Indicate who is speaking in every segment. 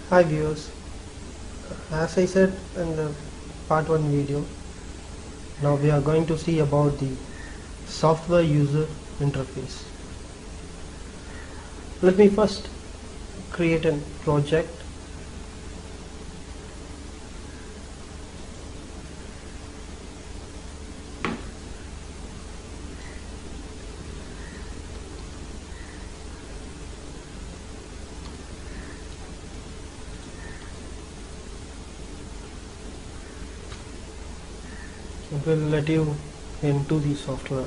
Speaker 1: Hi viewers, as I said in the part 1 video, now we are going to see about the software user interface. Let me first create a project. It will let you into the software.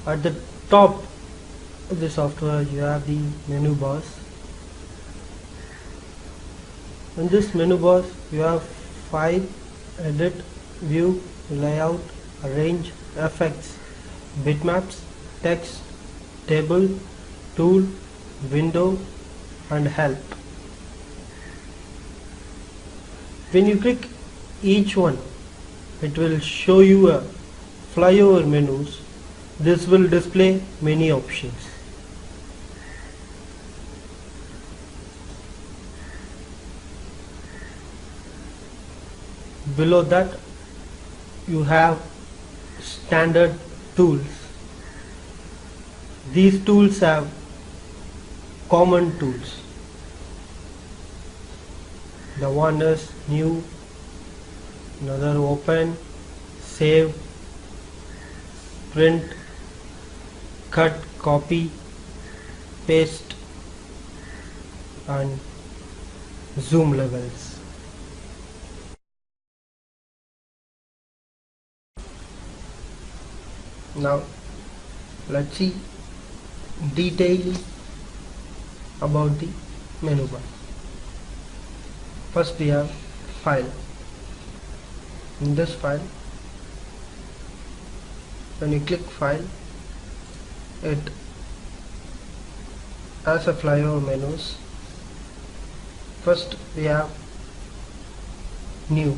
Speaker 1: At the top of the software you have the menu bars. In this menu bars you have file, edit, view, layout, arrange, effects, bitmaps, text, table, tool, window and help. When you click each one, it will show you a flyover menus. This will display many options. Below that you have standard tools. These tools have common tools. The one is new, another open, save, print, cut, copy, paste and zoom levels. Now let's see detail about the menu bar. First we have file. In this file, when you click file, it has a flyover menus. First we have new.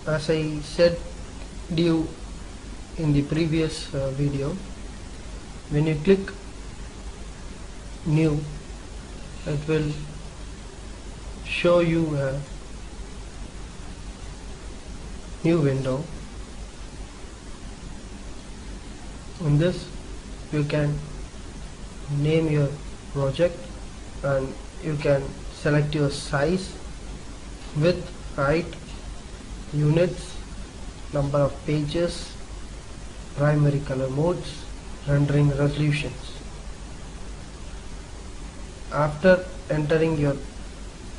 Speaker 1: As I said you in the previous video, when you click new, it will show you a new window. In this you can name your project and you can select your size, width, height, units, number of pages, primary color modes, rendering resolutions. After entering your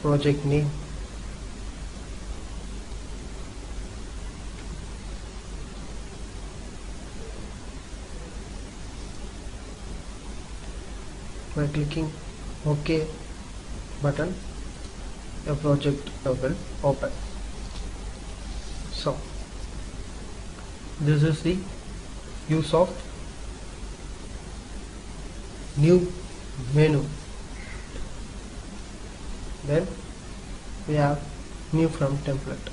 Speaker 1: project name, by clicking OK button, your project will open. So this is the use of new menu. Then we have new from template.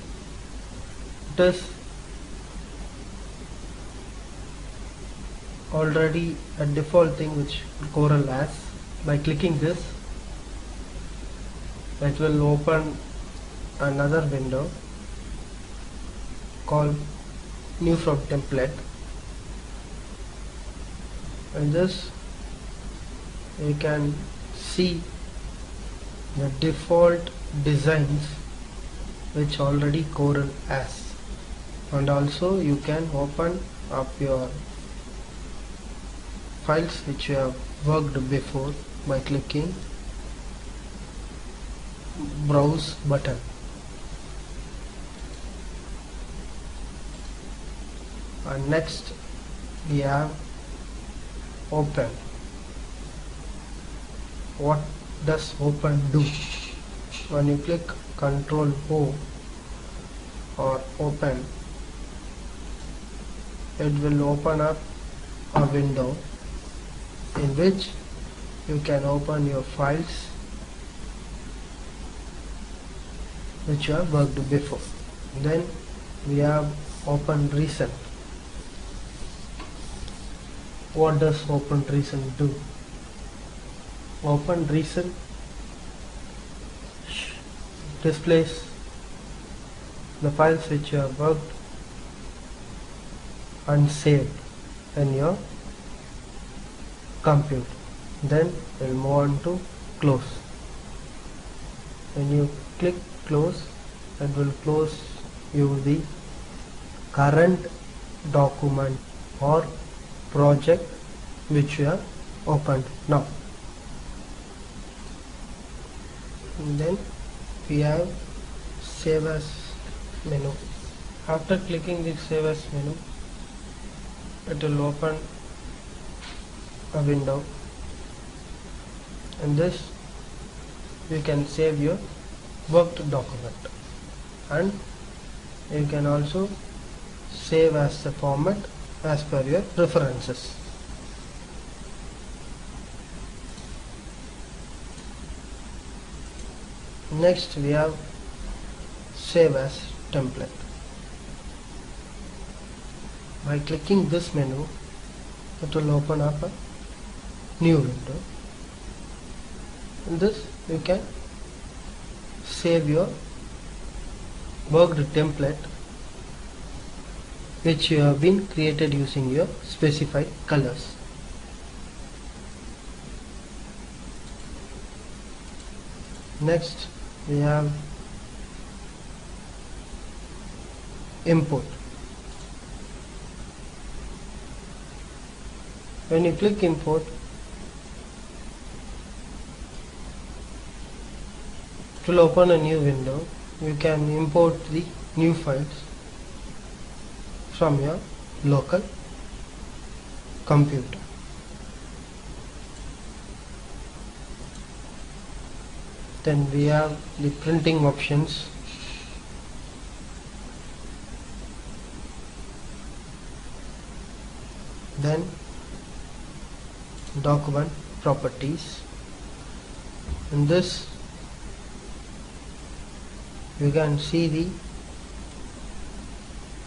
Speaker 1: It is already a default thing which Corel has. By clicking this, it will open another window called new from template. In this you can see the default designs which already Corel has, and also you can open up your files which you have worked before by clicking browse button. And next we have open. What does open do? When you click Ctrl O or open, it will open up a window in which you can open your files which you have worked before. Then we have open recent. What does open recent do? open recent displays the files which you have worked and saved in your computer. Then we'll move on to close. When you click close, it will close you the current document or project which you have opened now. And then we have save as menu. After clicking the save as menu, it will open a window. In this you can save your worked document, and you can also save as the format as per your preferences. Next we have save as template. By clicking this menu, it will open up a new window. In this you can save your worked template which you have been created using your specified colors. Next we have import. When you click import, it will open a new window. You can import the new files from your local computer. Then we have the printing options. Then document properties. In this you can see the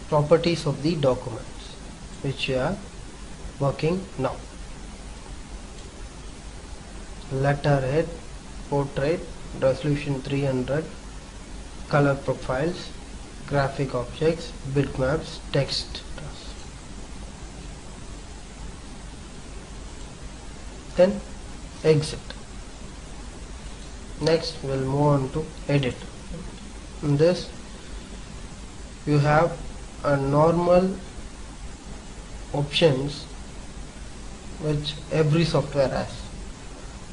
Speaker 1: properties of the documents which you are working now. Letterhead, portrait, resolution 300, color profiles, graphic objects, bitmaps, text. Then exit. Next we'll move on to edit. In this you have a normal options which every software has.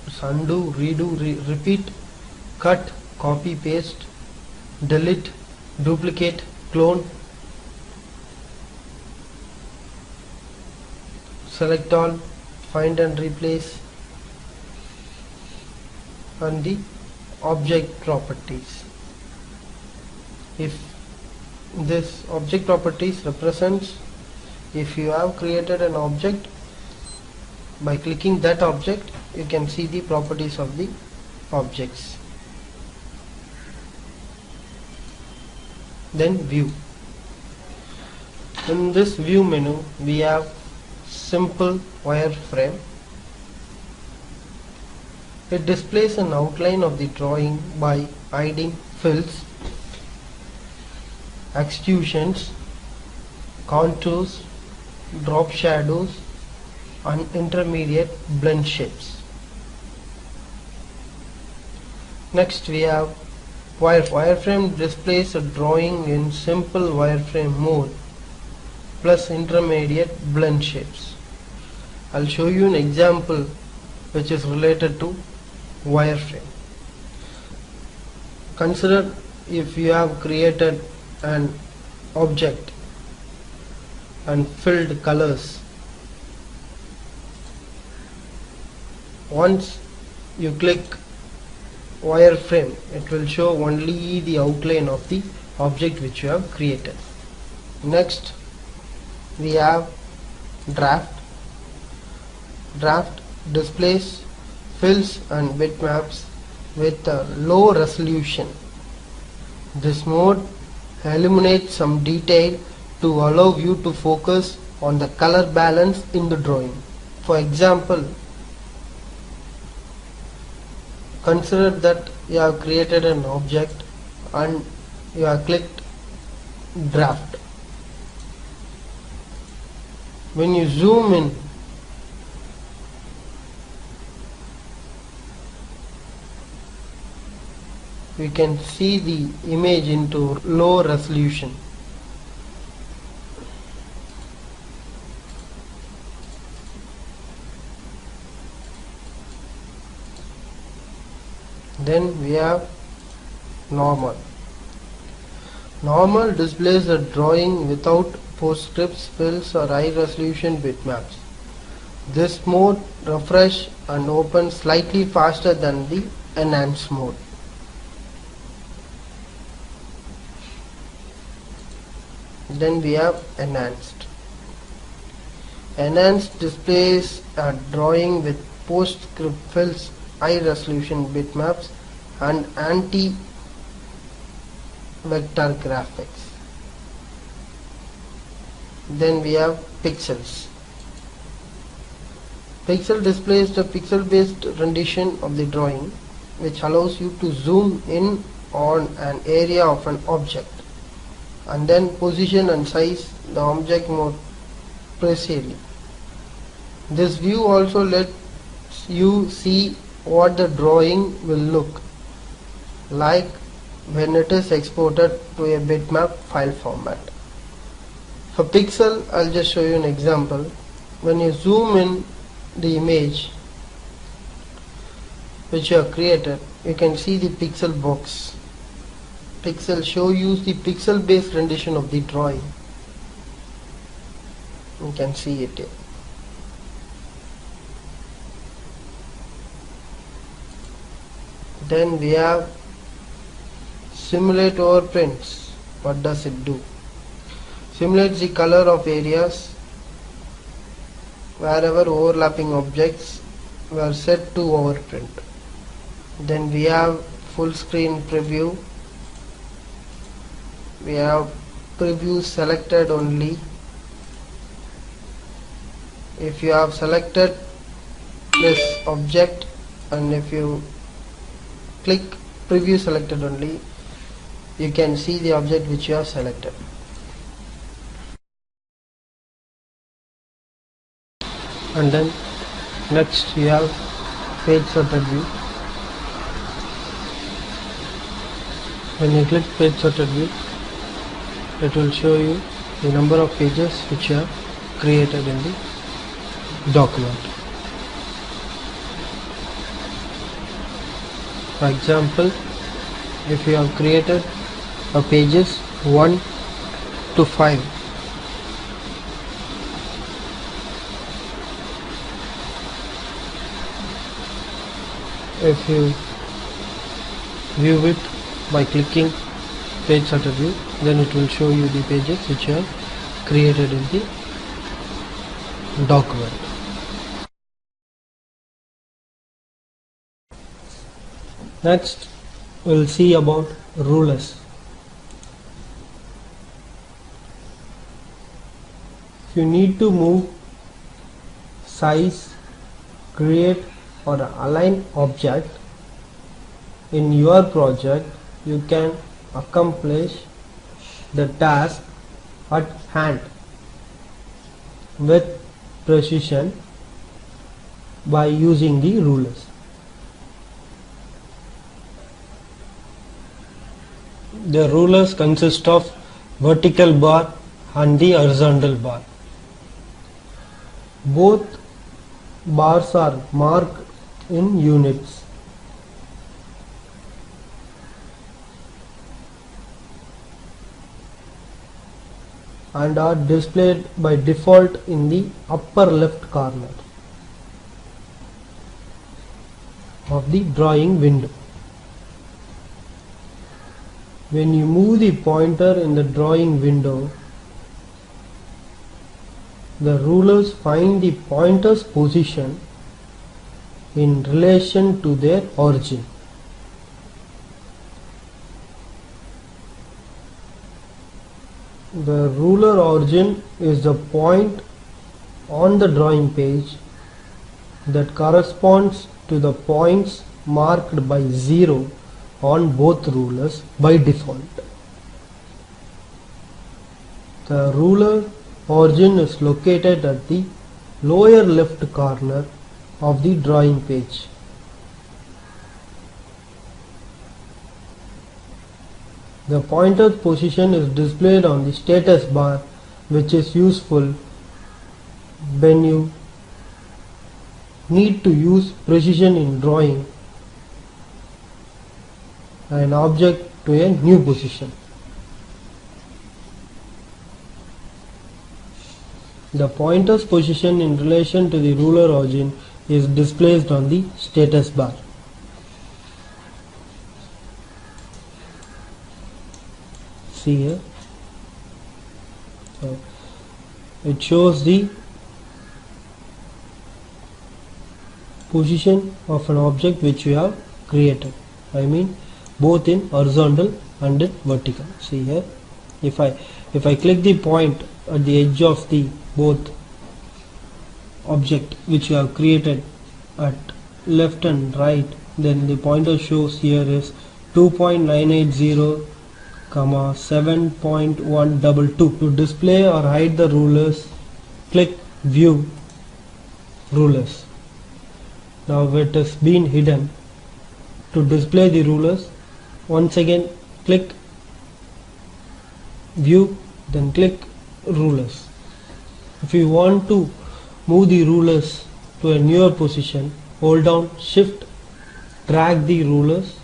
Speaker 1: It's undo, redo, repeat, cut, copy, paste, delete, duplicate, clone, select all, find and replace, and the object properties. If this object properties represents if you have created an object, by clicking that object you can see the properties of the objects. Then view. In this view menu we have simple wireframe. It displays an outline of the drawing by hiding fills, extrusions, contours, drop shadows, and intermediate blend shapes. Next we have wireframe displays a drawing in simple wireframe mode plus intermediate blend shapes. I'll show you an example which is related to wireframe. Consider if you have created an object and filled colors. Once you click wireframe, it will show only the outline of the object which you have created. Next we have draft. Draft displays fills and bitmaps with a low resolution. This mode eliminates some detail to allow you to focus on the color balance in the drawing. For example, consider that you have created an object and you have clicked draft. When you zoom in, we can see the image into low resolution. Then we have normal. Normal displays a drawing without postscripts, fills or high resolution bitmaps. This mode refresh and open slightly faster than the enhanced mode. Then we have enhanced. Enhanced displays a drawing with postscript fills, high resolution bitmaps and anti-vector graphics. Then we have pixels. Pixel displays the pixel based rendition of the drawing, which allows you to zoom in on an area of an object and then position and size the object more precisely. This view also lets you see what the drawing will look like when it is exported to a bitmap file format. For pixel, I'll just show you an example. When you zoom in the image which you have created, you can see the pixel box. Pixel show you the pixel based rendition of the drawing. You can see it here. Then we have simulate overprints. What does it do? Simulates the color of areas wherever overlapping objects were set to overprint. Then we have full screen preview. We have preview selected only. If you have selected this object and if you click preview selected only, you can see the object which you have selected. And then next you have page sorted view. When you click page sorted view, it will show you the number of pages which you have created in the document. For example, if you have created a pages 1 to 5, if you view it by clicking page sorted view, then it will show you the pages which you have created in the document. Next, we'll see about rulers. If you need to move, size, create or align object in your project, you can accomplish the task at hand with precision by using the rulers. The rulers consist of vertical bar and the horizontal bar. Both bars are marked in units. And are displayed by default in the upper left corner of the drawing window. When you move the pointer in the drawing window, the rulers find the pointer's position in relation to their origin. The ruler origin is the point on the drawing page that corresponds to the points marked by 0 on both rulers by default. The ruler origin is located at the lower left corner of the drawing page. The pointer position is displayed on the status bar, which is useful when you need to use precision in drawing an object to a new position. The pointer's position in relation to the ruler origin is displayed on the status bar. See here. So it shows the position of an object which you have created. I mean both in horizontal and in vertical. See here. If I click the point at the edge of the both object which you have created at left and right, then the pointer shows here is 2.980, 7.122. To display or hide the rulers, click View Rulers. Now it has been hidden. To display the rulers, once again click View, then click Rulers. If you want to move the rulers to a newer position, hold down Shift, drag the rulers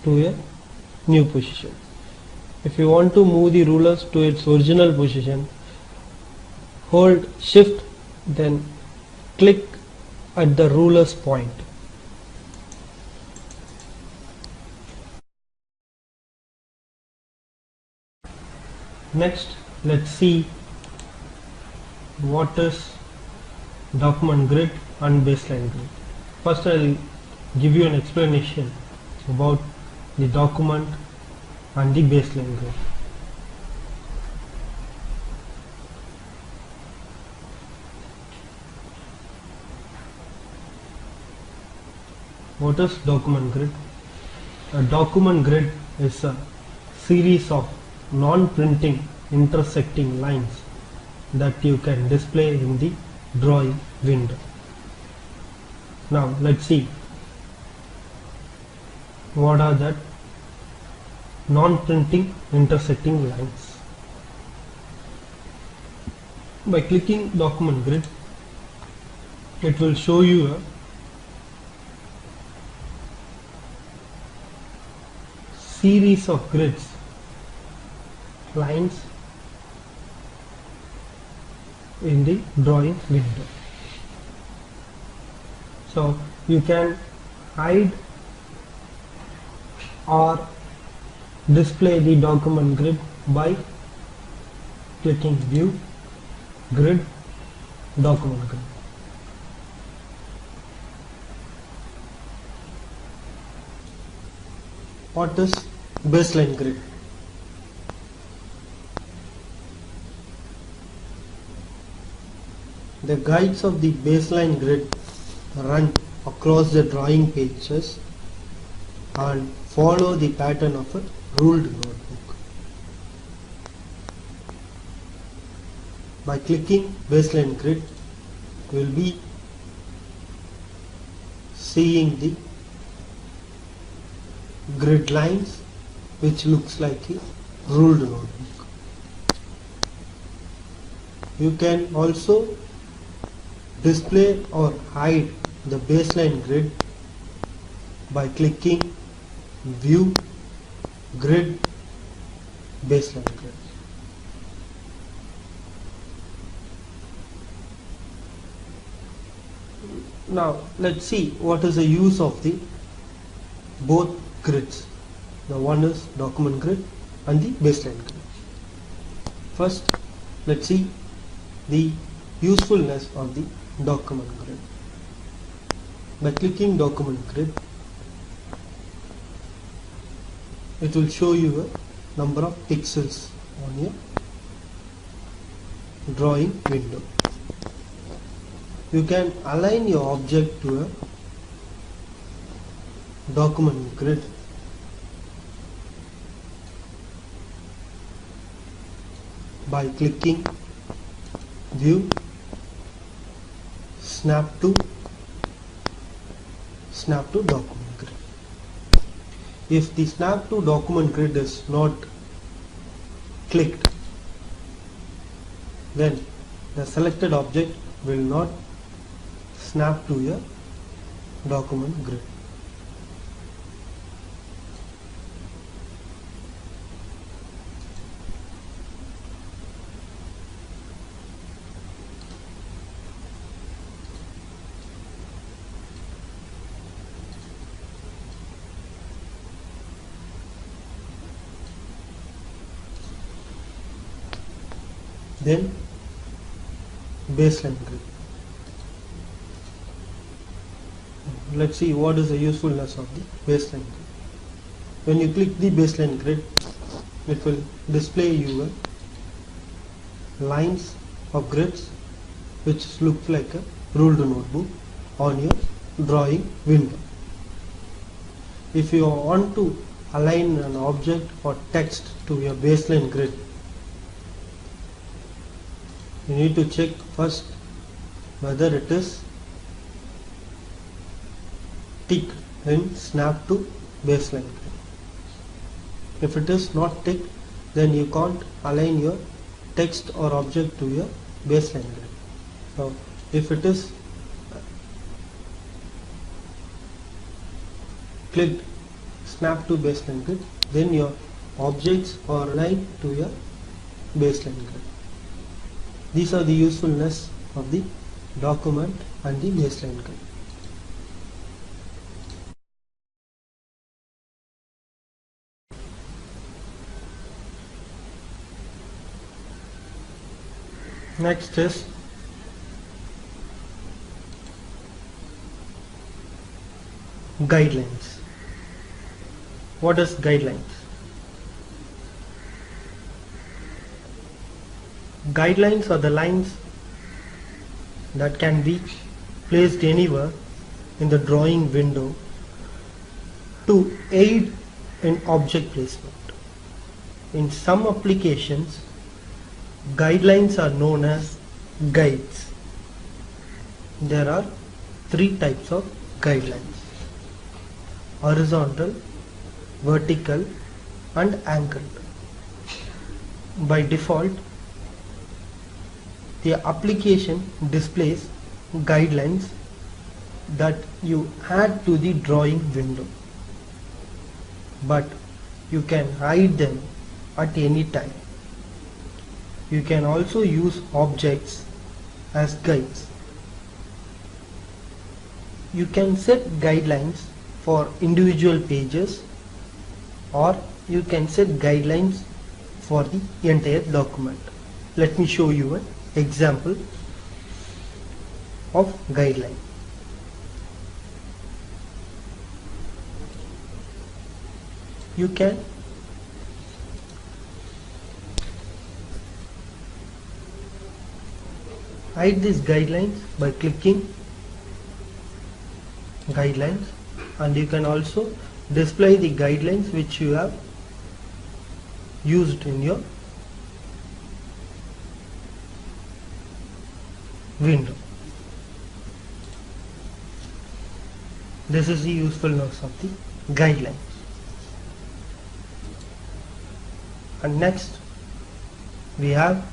Speaker 1: to a new position. If you want to move the rulers to its original position, hold Shift, then click at the ruler's point. Next, let's see what is document grid and baseline grid. First, I'll give you an explanation about the document and the baseline grid. What is document grid? A document grid is a series of non-printing intersecting lines that you can display in the drawing window. Now let's see what are that non-printing intersecting lines. By clicking document grid, it will show you a series of grids, lines in the drawing window. So you can hide or display the document grid by clicking View, Grid, Document Grid. What is baseline grid? The guides of the baseline grid run across the drawing pages and follow the pattern of a ruled notebook. By clicking baseline grid, you will be seeing the grid lines which looks like a ruled notebook. You can also display or hide the baseline grid by clicking View, Grid, Baseline Grid. Now let's see what is the use of the both grids. The one is document grid and the baseline grid. First, let's see the usefulness of the document grid. By clicking document grid, it will show you a number of pixels on your drawing window. You can align your object to a document grid. By clicking View, Snap to Document Grid. If the Snap to Document Grid is not clicked, then the selected object will not snap to a document grid. Then baseline grid. Let's see what is the usefulness of the baseline grid. When you click the baseline grid, it will display you lines of grids which looks like a ruled notebook on your drawing window. If you want to align an object or text to your baseline grid, you need to check first whether it is ticked in Snap to Baseline Grid. If it is not ticked, then you can't align your text or object to your baseline grid. So if it is clicked Snap to Baseline Grid, then your objects are aligned to your baseline grid. These are the usefulness of the document and the baseline grid. Next is guidelines. What is guidelines? Guidelines are the lines that can be placed anywhere in the drawing window to aid in object placement. In some applications, guidelines are known as guides. There are three types of guidelines: horizontal, vertical, and angled. By default, the application displays guidelines that you add to the drawing window, but you can hide them at any time. You can also use objects as guides. You can set guidelines for individual pages, or you can set guidelines for the entire document. Let me show you an example of guideline. You can hide these guidelines by clicking guidelines, and you can also display the guidelines which you have used in your window. This is the usefulness of the guidelines. And next we have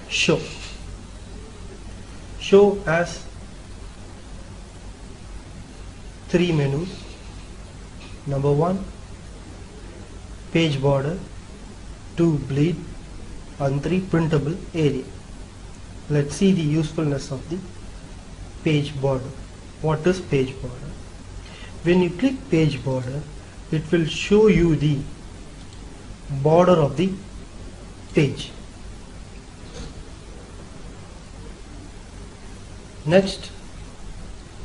Speaker 1: show. Show has three menus. Number 1, page border, 2, bleed, and 3, printable area. Let's see the usefulness of the page border. What is page border? When you click page border, it will show you the border of the page. Next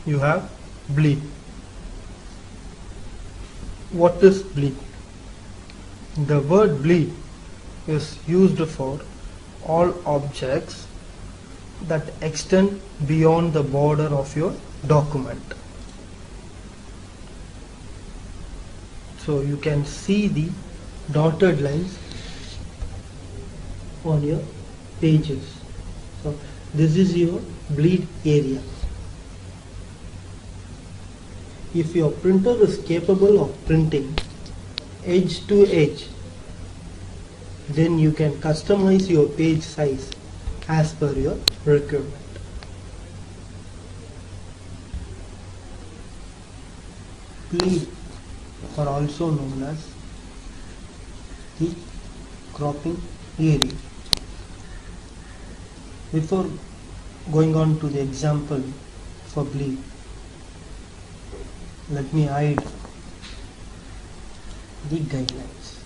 Speaker 1: you have bleed. What is bleed? The word bleed is used for all objects that extend beyond the border of your document. So you can see the dotted lines on your pages. So this is your bleed area. If your printer is capable of printing edge to edge, then you can customize your page size as per your requirement. Bleed are also known as the cropping area. Before going on to the example for bleed, let me hide the guidelines.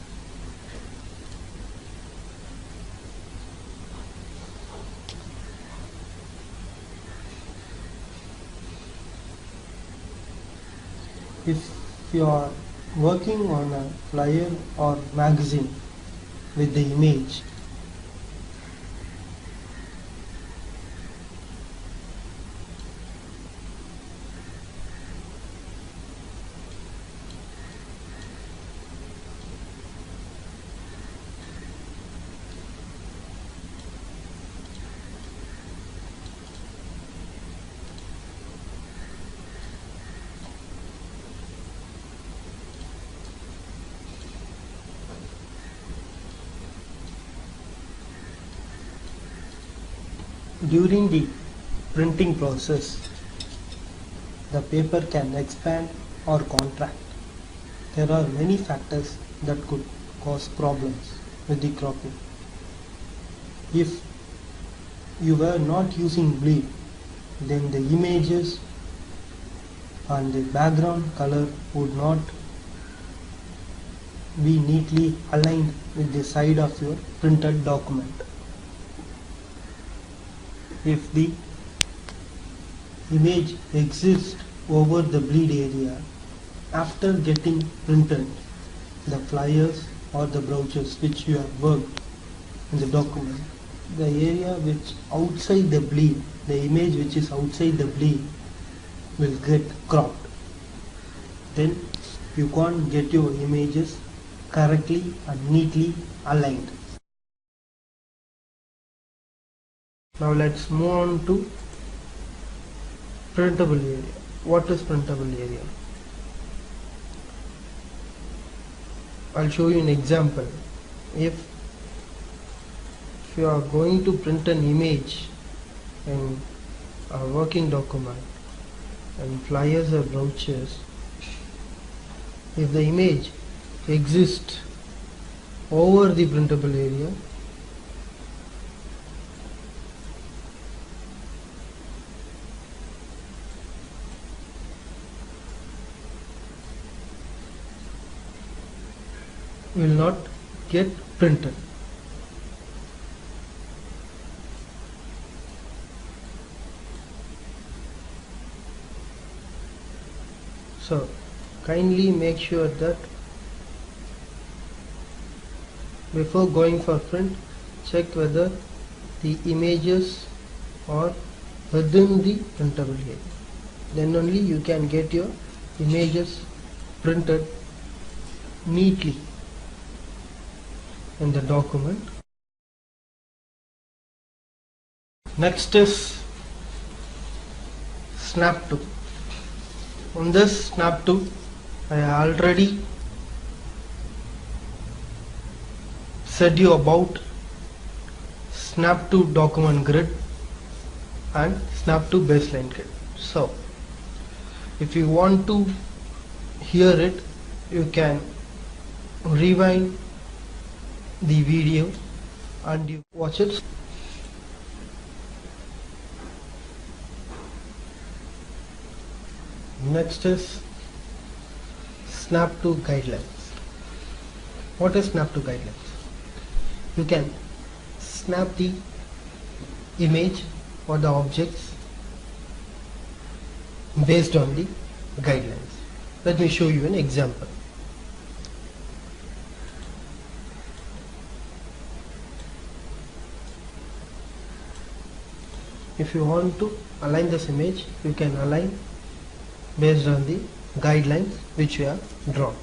Speaker 1: If you are working on a flyer or magazine with the image, during the printing process, the paper can expand or contract. There are many factors that could cause problems with the cropping. If you were not using bleed, then the images and the background color would not be neatly aligned with the side of your printed document. If the image exists over the bleed area, after getting printed, the flyers or the brochures which you have worked in the document, the area which outside the bleed, the image which is outside the bleed will get cropped. Then you can't get your images correctly and neatly aligned. Now let's move on to printable area. What is printable area? I'll show you an example. If you are going to print an image in a working document and flyers or brochures, if the image exists over the printable area, will not get printed. So kindly make sure that before going for print, check whether the images are within the printable area. Then only you can get your images printed neatly in the document. Next is snap to. On this snap to, I already said you about snap to document grid and snap to baseline grid. So if you want to hear it, you can rewind the video and you watch it. Next is snap to guidelines. What is snap to guidelines? You can snap the image or the objects based on the guidelines. Let me show you an example. If you want to align this image, you can align based on the guidelines which you have drawn.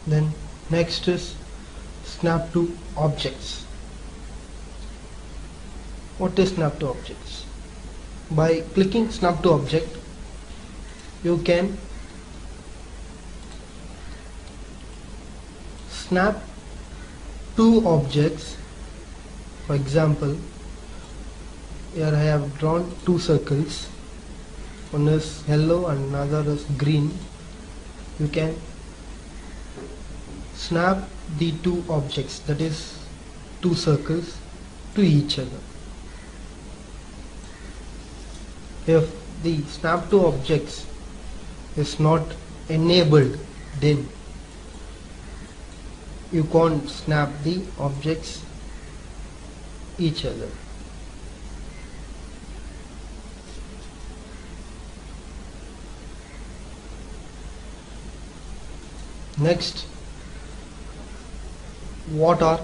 Speaker 1: Then next is snap to objects. What is snap to objects? By clicking snap to object, you can snap two objects. For example, here I have drawn two circles. One is yellow and another is green. You can snap the two objects, that is two circles, to each other. If the snap to objects is not enabled, then you can't snap the objects each other. Next, what are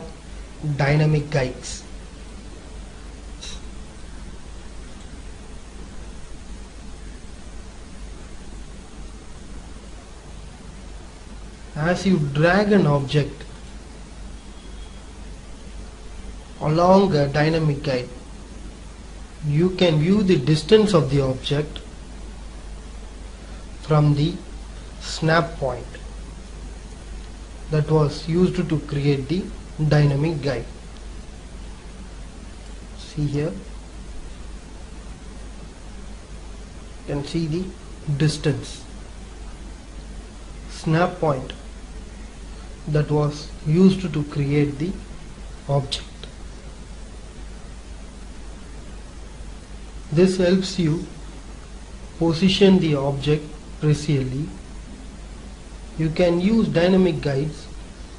Speaker 1: dynamic guides? As you drag an object along a dynamic guide, you can view the distance of the object from the snap point that was used to create the dynamic guide. See here, you can see the distance, snap point that was used to create the object. This helps you position the object precisely. You can use dynamic guides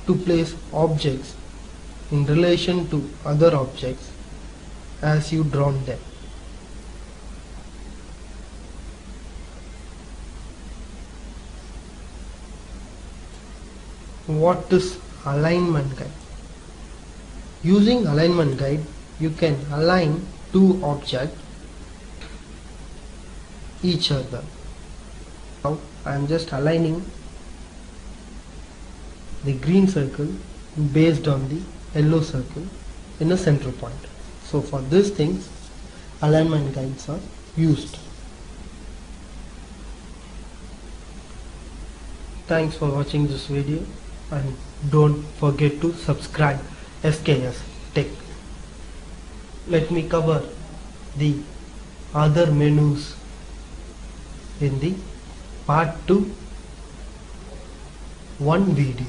Speaker 1: to place objects in relation to other objects as you drawn them. What is alignment guide? Using alignment guide, you can align two objects each other. Now I am just aligning the green circle based on the yellow circle in a central point. So for these things, alignment guides are used. Thanks for watching this video, and don't forget to subscribe SKSTECH. Let me cover the other menus in the part 2 one video.